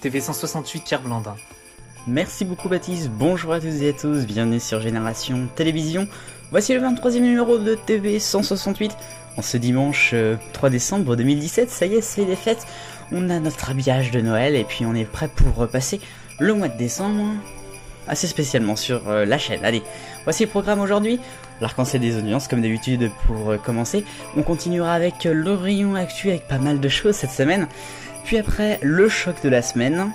TV 168 Pierre Blandin. Merci beaucoup Baptiste, bonjour à tous et à tous, bienvenue sur Génération Télévision. Voici le 23e numéro de TV 168. En ce dimanche 3 décembre 2017, ça y est, c'est les fêtes. On a notre habillage de Noël et puis on est prêt pour repasser le mois de décembre assez spécialement sur la chaîne. Allez, voici le programme aujourd'hui. L'arc-en-ciel des audiences comme d'habitude pour commencer. On continuera avec le rayon actu avec pas mal de choses cette semaine. Puis après, le choc de la semaine.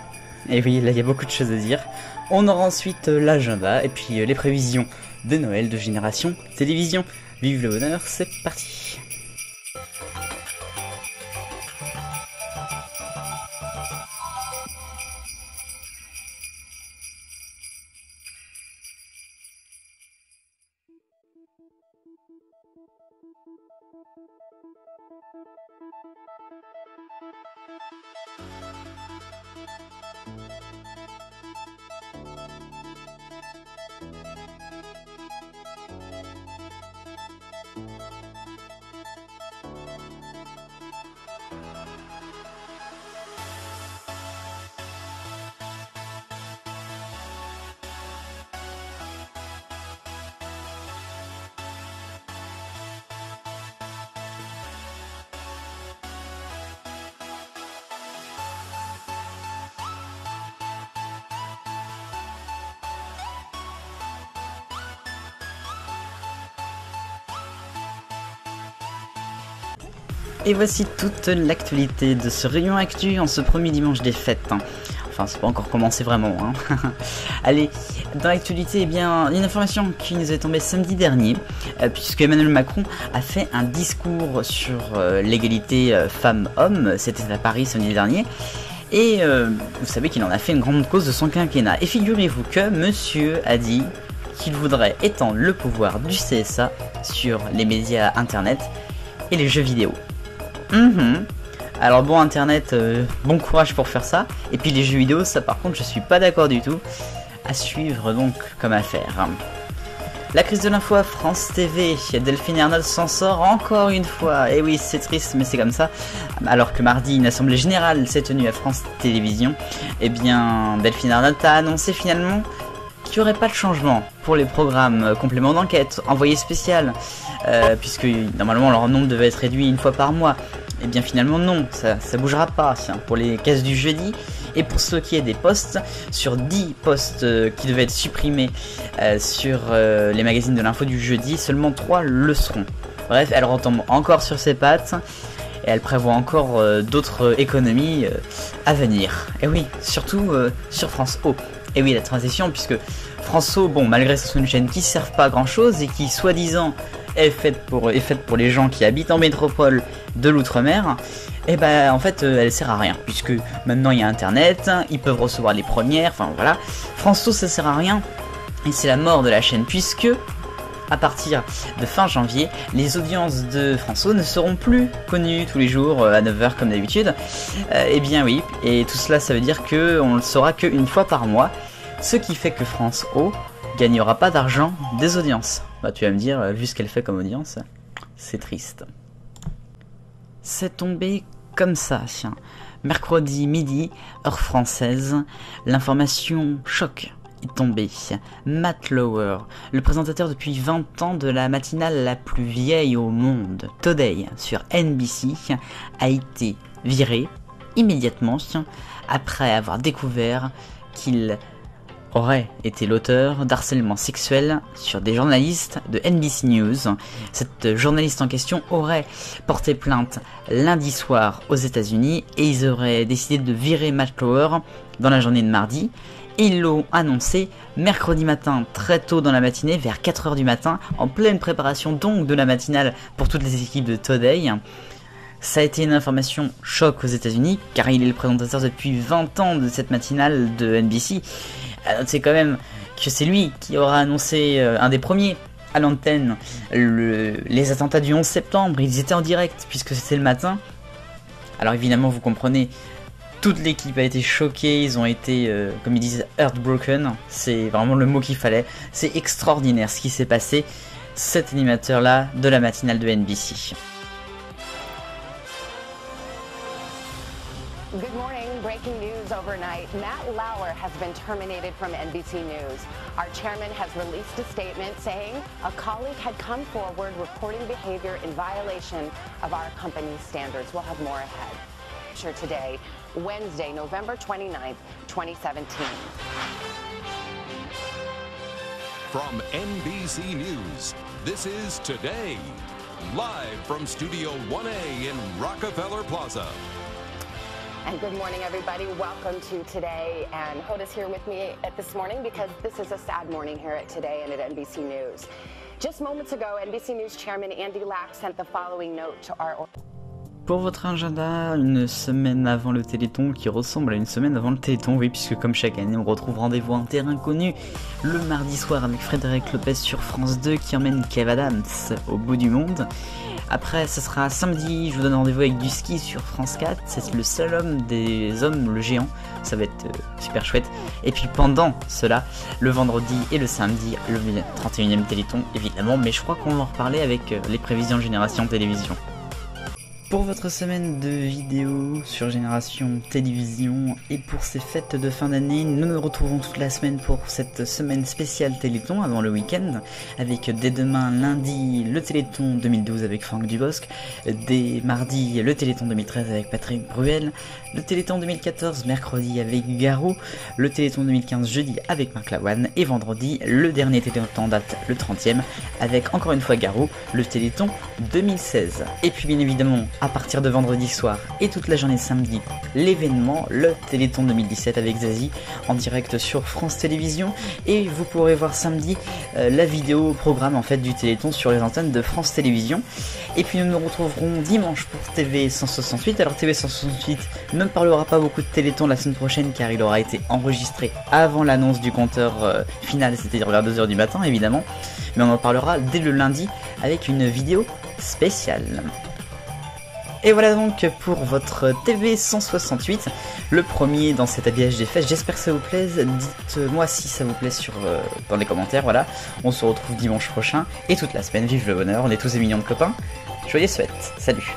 Et oui, là il y a beaucoup de choses à dire. On aura ensuite l'agenda et puis les prévisions de Noël de Génération Télévision. Vive le bonheur, c'est parti. Et voici toute l'actualité de ce rayon actu en ce premier dimanche des fêtes. Enfin, c'est pas encore commencé vraiment. Allez, dans l'actualité, eh bien, une information qui nous est tombée samedi dernier, puisque Emmanuel Macron a fait un discours sur l'égalité femmes-hommes. C'était à Paris samedi dernier. Et vous savez qu'il en a fait une grande cause de son quinquennat. Et figurez-vous que monsieur a dit qu'il voudrait étendre le pouvoir du CSA sur les médias internet et les jeux vidéo. Alors bon, internet, bon courage pour faire ça. Et puis les jeux vidéo, ça par contre je suis pas d'accord du tout. À suivre donc comme affaire. La crise de l'info à France TV, Delphine Ernotte s'en sort encore une fois. Et oui, c'est triste mais c'est comme ça. Alors que mardi une assemblée générale s'est tenue à France Télévisions, eh bien Delphine Ernotte a annoncé finalement qu'il n'y aurait pas de changement pour les programmes compléments d'enquête, envoyés spécial, puisque normalement leur nombre devait être réduit une fois par mois. Et bien finalement non, ça bougera pas. Pour les cases du jeudi et pour ce qui est des postes, sur 10 postes qui devaient être supprimés sur les magazines de l'info du jeudi, seulement 3 le seront. Bref, elle retombe encore sur ses pattes et elle prévoit encore d'autres économies à venir. Et oui, surtout sur France O. Et oui, la transition, puisque France O, bon, malgré que ce soit une chaîne qui ne serve pas à grand chose et qui soi-disant est faite pour les gens qui habitent en métropole de l'outre-mer, et ben en fait elle sert à rien, puisque maintenant il y a internet, ils peuvent recevoir les premières, enfin voilà. France O ça sert à rien et c'est la mort de la chaîne, puisque à partir de fin janvier, les audiences de France O ne seront plus connues tous les jours à 9h comme d'habitude. Et bien oui, et tout cela ça veut dire qu'on le saura qu'une fois par mois, ce qui fait que France O gagnera pas d'argent des audiences. Bah tu vas me dire, vu ce qu'elle fait comme audience, c'est triste. C'est tombé comme ça, tiens. Mercredi midi, heure française, l'information choc est tombée. Matt Lauer, le présentateur depuis 20 ans de la matinale la plus vieille au monde, Today, sur NBC, a été viré immédiatement après avoir découvert qu'il aurait été l'auteur d'harcèlement sexuel sur des journalistes de NBC News. Cette journaliste en question aurait porté plainte lundi soir aux États-Unis et ils auraient décidé de virer Matt Lauer dans la journée de mardi. Et ils l'ont annoncé mercredi matin, très tôt dans la matinée, vers 4h du matin, en pleine préparation donc de la matinale pour toutes les équipes de Today. Ça a été une information choc aux États-Unis, car il est le présentateur depuis 20 ans de cette matinale de NBC. C'est quand même que c'est lui qui aura annoncé un des premiers à l'antenne les attentats du 11 septembre. Ils étaient en direct puisque c'était le matin. Alors évidemment vous comprenez, toute l'équipe a été choquée, ils ont été, comme ils disent, heartbroken. C'est vraiment le mot qu'il fallait. C'est extraordinaire ce qui s'est passé, cet animateur-là de la matinale de NBC. Good morning. Breaking news overnight. Matt Lauer has been terminated from NBC News. Our chairman has released a statement saying a colleague had come forward reporting behavior in violation of our company's standards. We'll have more ahead. Today, Wednesday, November 29th, 2017. From NBC News, this is Today, live from Studio 1A in Rockefeller Plaza. And good morning, everybody. Welcome to Today. And Hoda's here with me this morning because this is a sad morning here at Today and at NBC News. Just moments ago, NBC News chairman Andy Lack sent the following note to our... Pour votre agenda, une semaine avant le Téléthon qui ressemble à une semaine avant le Téléthon, oui, puisque comme chaque année, on retrouve Rendez-vous en terrain connu le mardi soir avec Frédéric Lopez sur France 2 qui emmène Kev Adams au bout du monde. Après, ce sera samedi, je vous donne rendez-vous avec du ski sur France 4, c'est le slalom des hommes, le géant, ça va être super chouette. Et puis pendant cela, le vendredi et le samedi, le 31e Téléthon évidemment, mais je crois qu'on va en reparler avec les prévisions de Génération Télévision. Pour votre semaine de vidéos sur Génération Télévision et pour ces fêtes de fin d'année, nous nous retrouvons toute la semaine pour cette semaine spéciale Téléthon avant le week-end, avec dès demain lundi le Téléthon 2012 avec Franck Dubosc, dès mardi le Téléthon 2013 avec Patrick Bruel, le Téléthon 2014 mercredi avec Garou, le Téléthon 2015 jeudi avec Marc Lavoine et vendredi le dernier Téléthon en date, le 30e, avec encore une fois Garou, le Téléthon 2016. Et puis bien évidemment, à partir de vendredi soir et toute la journée samedi, l'événement, le Téléthon 2017 avec Zazie en direct sur France Télévisions, et vous pourrez voir samedi la vidéo programme en fait du Téléthon sur les antennes de France Télévisions. Et puis nous nous retrouverons dimanche pour TV 168. Alors TV 168 ne parlera pas beaucoup de Téléthon la semaine prochaine car il aura été enregistré avant l'annonce du compteur final, c'est-à-dire vers 2h du matin évidemment, mais on en parlera dès le lundi avec une vidéo spéciale. Et voilà donc pour votre TV 168, le premier dans cet habillage des fêtes. J'espère que ça vous plaise, dites-moi si ça vous plaît dans les commentaires, voilà. On se retrouve dimanche prochain et toute la semaine, vive le bonheur, on est tous des millions de copains. Joyeuses fêtes, salut.